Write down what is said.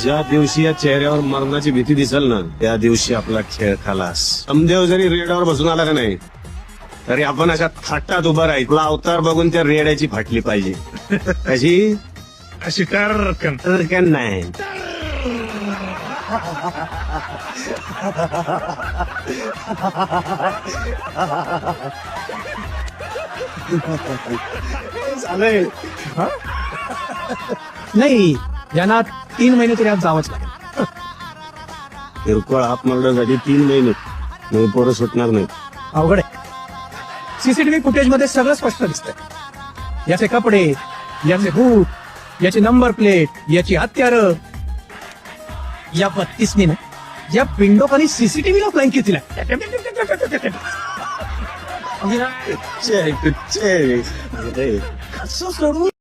ज्या दिवशी या चेहऱ्यावर मरणाची भीती दिसेल ना त्या दिवशी आपला खेळ खलास. समदेव जरी रेड्यावर बसून आला का नाही तरी आपण अशा थाटात उभं राहील. तुला अवतार बघून त्या रेड्याची फाटली पाहिजे. कशी अशी कारकन तर नाही. चालेल. नाही, यांना 3 महिने तरी आज जावंच लागेल. किरकोळ हात मारण्यासाठी 3 महिने नाही पोरं सुटणार नाही. अवघड आहे. सीसीटीव्ही फुटेज मध्ये सगळं स्पष्ट दिसतंय. याचे कपडे, याचे बूट, याची नंबर प्लेट, याची हत्यारं. या 32 ने या पिंडोकानी सीसीटीव्हीला फ्लँक दिला. कुच्चे, कुच्चे. अरे, कसं सोडू